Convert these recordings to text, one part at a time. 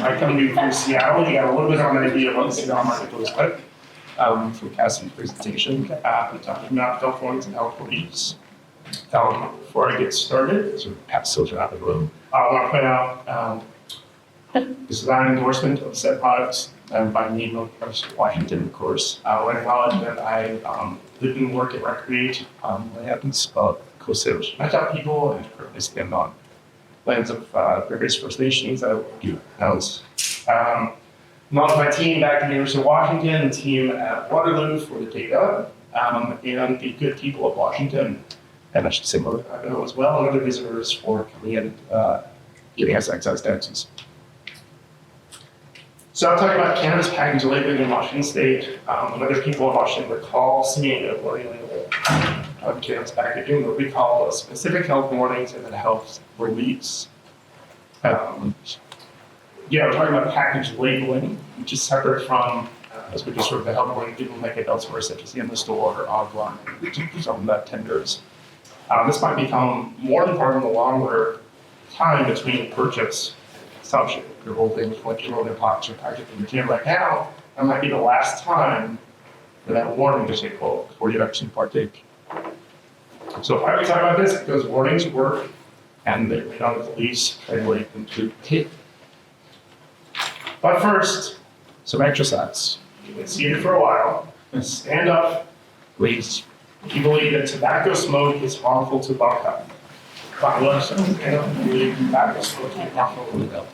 I come to you from Seattle. You got a little bit of an idea of what the Seattle market looks like. From Cassie's presentation, talking about Californians and how it use. Before I get started, sort of pass those around the room. I want to point out this is not an endorsement of said products by me, University of Washington, of course. I acknowledge that I live and work and recreate what happens Coast Salish. I tell people and currently spend on lands of various First Nations that do house. I'm on my team back at the University of Washington, the team at Waterloo for the data, and the good people of Washington, and I should say Monaco as well, and other visitors for coming in getting us excise taxes. So I'm talking about cannabis package labeling in Washington State. Whether people in Washington recall seeing a warning label on cannabis packaging, what we call specific health warnings and then health release. We're talking about package labeling, which is separate from, as we just sort of the health warning people make it elsewhere, such as in the store or online, some nut tenders. This might become more important in the longer time between purchase and consumption. If you're holding 20-year-old pockets or package in your gym right now, that might be the last time for that warning to take hold before you actually partake. So why are we talking about this? Because warnings work, and they don't at least translate them to hit. But first, some exercise. You've been seated for a while. Stand up, please. If you believe that tobacco smoke is harmful to lung health, stand up and believe tobacco smoke is harmful to lung health.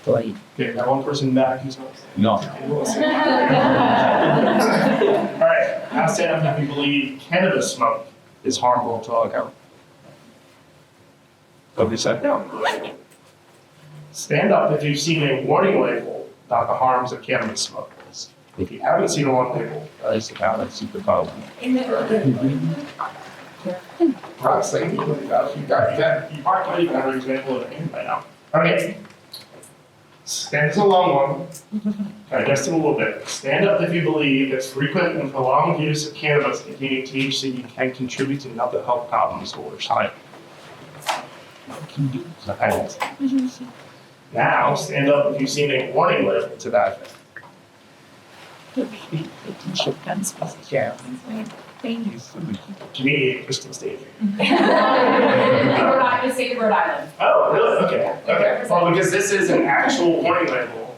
Okay, that one person back who's not saying. No. All right, now stand up if you believe cannabis smoke is harmful to lung health. Nobody said no. Stand up if you've seen a warning label about the harms of cannabis smoke. If you haven't seen a warning label, it's about a super common. Right, saying you might even have an example of it by now. Okay. Stand is a long one. Digest it a little bit. Stand up if you believe that frequent and prolonged use of cannabis containing THC can contribute to mental health problems over time. Now, stand up if you've seen a warning label to that effect. Canadian Crystal State. The state of Rhode Island. Oh, really? Okay. Well, because this is an actual warning label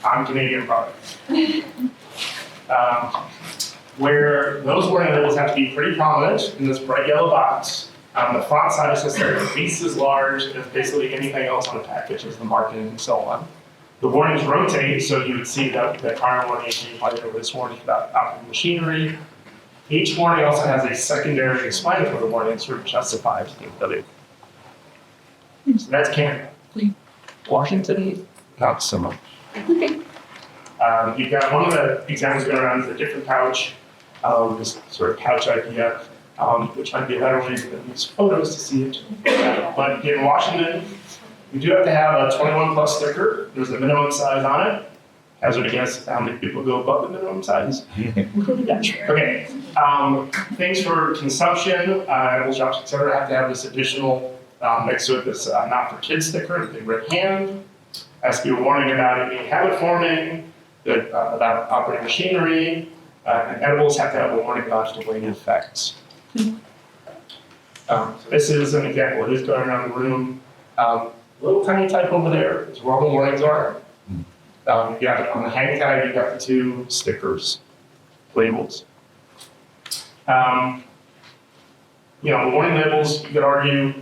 on Canadian products. Where those warning labels have to be pretty prominent in this bright yellow box. The font size is at least as large as basically anything else on a package as the marketing and so on. The warnings rotate, so you would see that the prior warning, probably over this warning about operating machinery. Each warning also has a secondary explanatory warning that sort of justifies the ability. So that's Canada. Washington, not so much. You've got one of the examples going around is a different pouch, this sort of pouch idea, which might be a better way to use photos to see it. But in Washington, we do have to have a 21 plus sticker. There's a minimum size on it. Hazard a guess how many people go above the minimum size. Okay. Things for consumption, edible shops, etc., have to have this additional next to it, this not for kids sticker, the big red hand. Has to be a warning about it being habit forming, about operating machinery, and edibles have to have a warning about delaying effects. So this is an example. It is going around the room. Little tiny type over there is where all the warnings are. You got on the hang tag, you got the two stickers, labels. The warning labels, you could argue,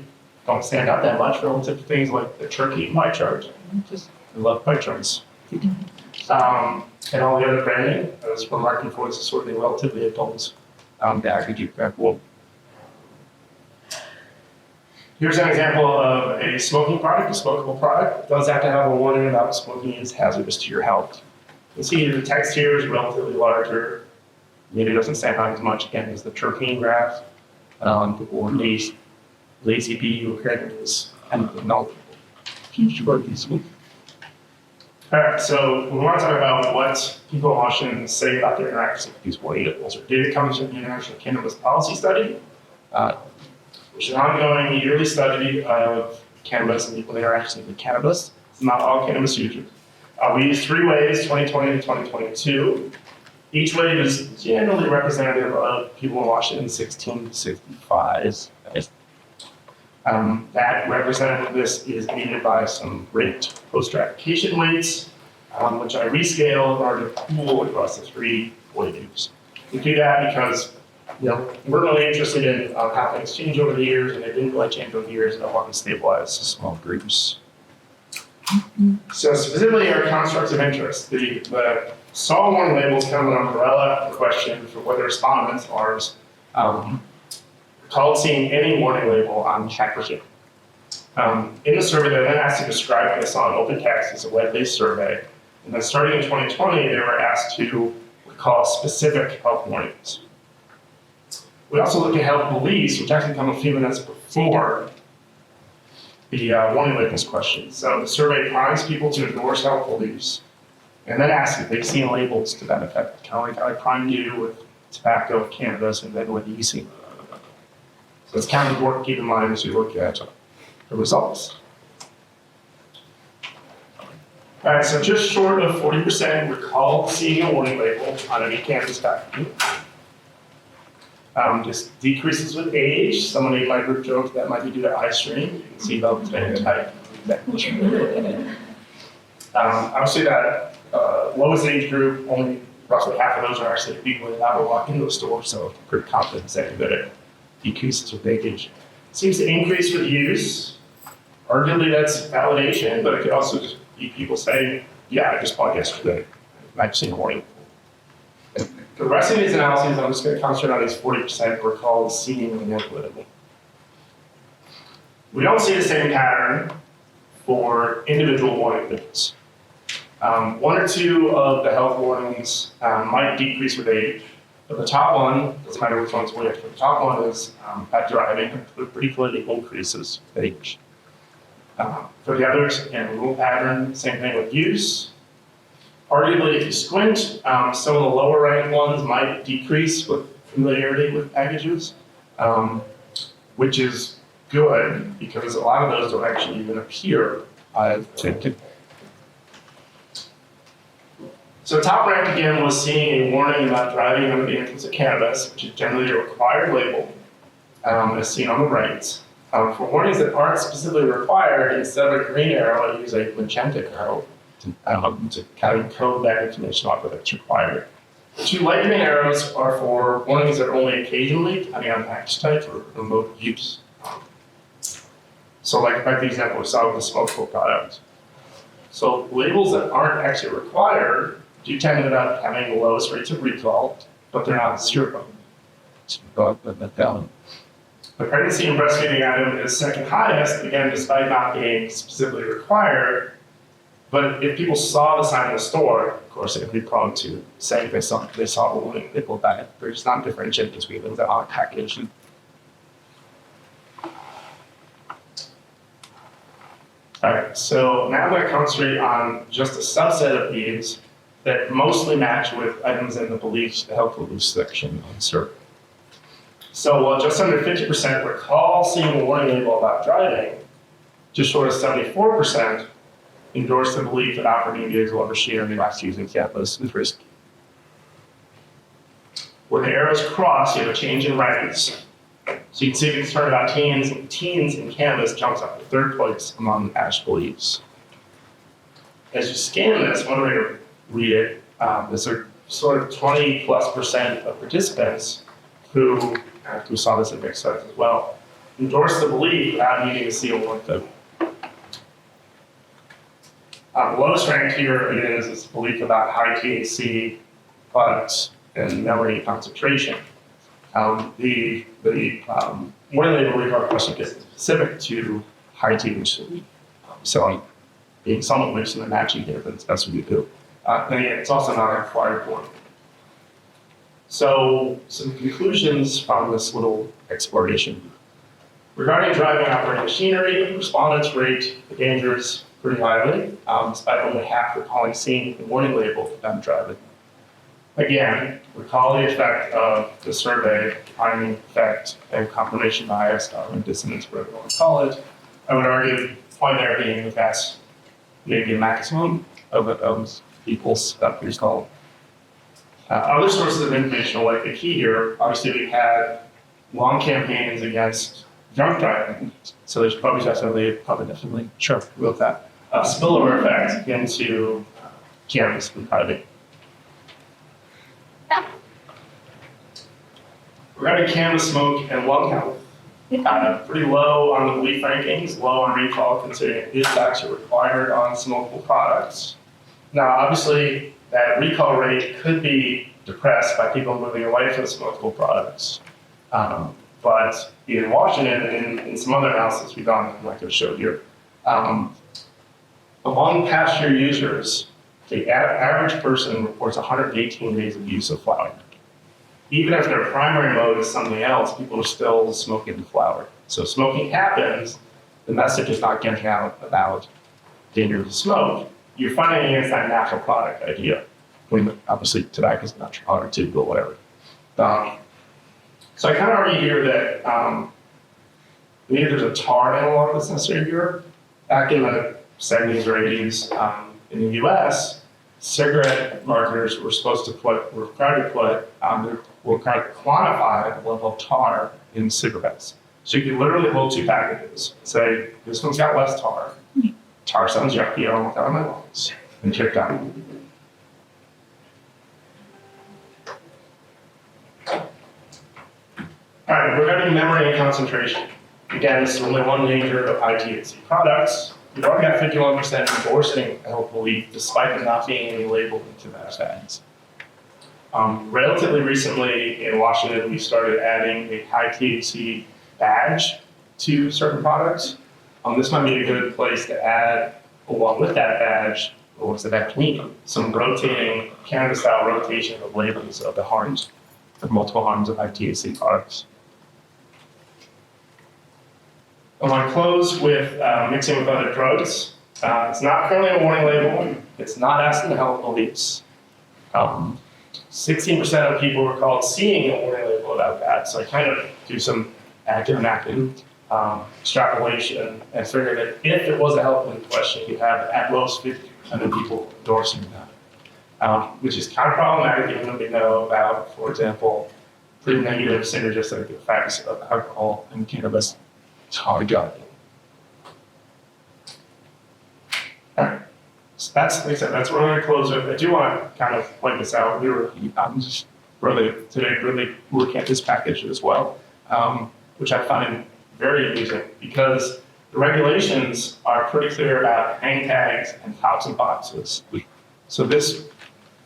don't stand out that much relative to things like the turkey pie chart. I love pie charts. And all the other branding, as we're marketing for, is sort of a relatively adult package. Well, here's an example of a smoking product, a smokable product. It does have to have a warning about smoking is hazardous to your health. You can see the text here is relatively larger. Maybe it doesn't stand out as much again as the terpene graph. Or lazy bee or cannabis and knowledgeable. All right, so we want to talk about what people in Washington say about their interactions with these warning labels. Data comes from the International Cannabis Policy Study, which is an ongoing yearly study of cannabis and people interactions with cannabis. It's not all cannabis users. We use 3 waves, 2020 to 2022. Each wave is generally representative of people in Washington 16 to 65. That representativeness is aided by some rate poster application weights, which I rescale in order to pool across the 3 waves. We do that because we're really interested in how things change over the years, and they didn't really change over the years, and I want to stabilize small groups. So specifically our constructs of interest, the saw warning labels kind of an umbrella question for whether respondents are called seeing any warning label on packaging. In the survey, they then asked to describe what they saw in open text as a web-based survey. And then starting in 2020, they were asked to recall specific health warnings. We also look at health beliefs, which actually come a few minutes before the warning labels question. So the survey primes people to endorse health beliefs, and then asks if they've seen labels to that effect, kind of like how I primed you with tobacco, cannabis, and then with yeast. So it's kind of important to keep in mind as you look at the results. All right, so just short of 40% recall seeing a warning label on any cannabis packaging. Just decreases with age. Someone made my group joke that might be due to eye strain. You can see about the type. Obviously, that lowest age group, only roughly half of those are actually people that ever walk into a store, so pretty confident saying that it decreases with age. Seems to increase with use. Arguably, that's validation, but it could also just be people saying, yeah, I just bought yesterday. I've seen a warning. The rest of these analyses, I'm just going to concentrate on these 40% recall seeing and manipulating. We don't see the same pattern for individual warning labels. 1 or 2 of the health warnings might decrease with age, but the top one, doesn't matter which one's which, but the top one is at driving, it pretty clearly increases with age. For the others, again, rule pattern, same thing with use. Arguably, if you squint, some of the lower ranked ones might decrease with familiarity with packages, which is good because a lot of those don't actually even appear. So top ranked again was seeing a warning about driving under the influence of cannabis, which is generally a required label, as seen on the right. For warnings that aren't specifically required, instead of a green arrow, I use a magenta arrow to kind of code that information off whether it's required. The 2 light green arrows are for warnings that are only occasionally, depending on package type or remote use. So like the example we saw with the smokable product. So labels that aren't actually required do tend to end up having the lowest rates of recall, but they're not zero. The pregnancy and breastfeeding item is second highest, again, despite not being specifically required. But if people saw the sign in the store, of course, it would be prone to saying they saw a warning label that they're just not differentiating between them that aren't packaged. All right, so now I'm going to concentrate on just a subset of these that mostly match with items in the beliefs, the health beliefs section on the survey. So while just under 50% recall seeing a warning label about driving, just short of 74% endorse the belief that operating gigs will ever share and relax using cannabis is risky. Where the arrows cross, you have a change in ranks. So you can see the concern about teens in cannabis jumps up to 3rd place among ASH beliefs. As you scan this, one way to read it, is a sort of 20+% of participants who saw this in mixed studies as well, endorse the belief without needing to see a warning label. The lowest ranked here again is this belief about high THC products and memory concentration. The warning label recall question is specific to high THC. So being somewhat loose in the matching here, but that's what you do. And again, it's also not a required warning. So some conclusions from this little exploration. Regarding driving operating machinery, respondents rate the dangers pretty highly, despite only half recalling seeing the warning label for them driving. Again, recall the effect of the survey, timing effect, and confirmation bias, Darwin dissonance, whatever you want to call it. I would argue the point there being that that's maybe a maximum, of people's stuff we call. Other sources of information, like the key here, obviously we've had long campaigns against drunk driving, so there's probably definitely sure with that spillover effect into cannabis and private. Regarding cannabis smoke and lung health, pretty low on the belief rankings, low on recall, considering it is actually required on smokable products. Now, obviously, that recall rate could be depressed by people moving away from the smokable products. But in Washington and in some other analysis we've done, like I showed here, among past year users, the average person reports 118 days of use of flower. Even if their primary mode is something else, people are still smoking the flower. So smoking happens, the message is not getting out about dangers of smoke. You're fighting against that natural product idea. When obviously tobacco is a natural product too, but whatever. So I kind of argue here that maybe there's a tar analog that's necessary here. Back in the 70s or 80s in the US, cigarette marketers were required to quantify the level of tar in cigarettes. So you could literally hold two packages, say, this one's got less tar. Tar sounds yucky, I don't want that on my lungs, and kick down. All right, regarding memory and concentration. Again, this is only one danger of high-THC products. We've already got 51% endorsing a health belief, despite there not being any label into that ads. Relatively recently in Washington, we started adding a high-THC badge to certain products. This might be a good place to add, along with that badge, or was it actually some rotating, cannabis-style rotation of labels of the harms, of multiple harms of high-THC products. I want to close with mixing with other drugs. It's not currently a warning label. It's not asking the health beliefs. 16% of people recall seeing a warning label about that. So I kind of do some active and active extrapolation and figure that if it was a health belief question, you'd have at most 50% of people endorsing that, which is kind of problematic given that we know about, for example, pretty negative synergistic effects of alcohol and cannabis. It's hard to Alright, so that's, like I said, that's where we're going to close with. I do want to kind of point this out. We were just really looking at this package as well, which I find very amusing because the regulations are pretty clear about hang tags and tops and boxes. So this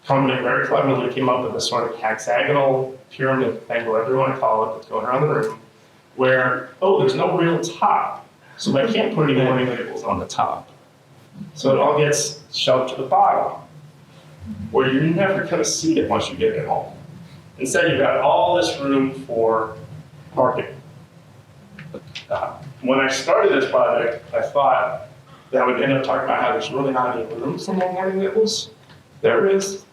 company very cleverly came up with a sort of hexagonal pyramid thing, whatever you want to call it, that's going around the room, where, there's no real top, so I can't put any warning labels on the top. So it all gets shoved to the bottom, where you're never going to see it once you get it home. Instead, you've got all this room for parking. When I started this project, I thought that I would end up talking about how there's really not any room for more warning labels. There is.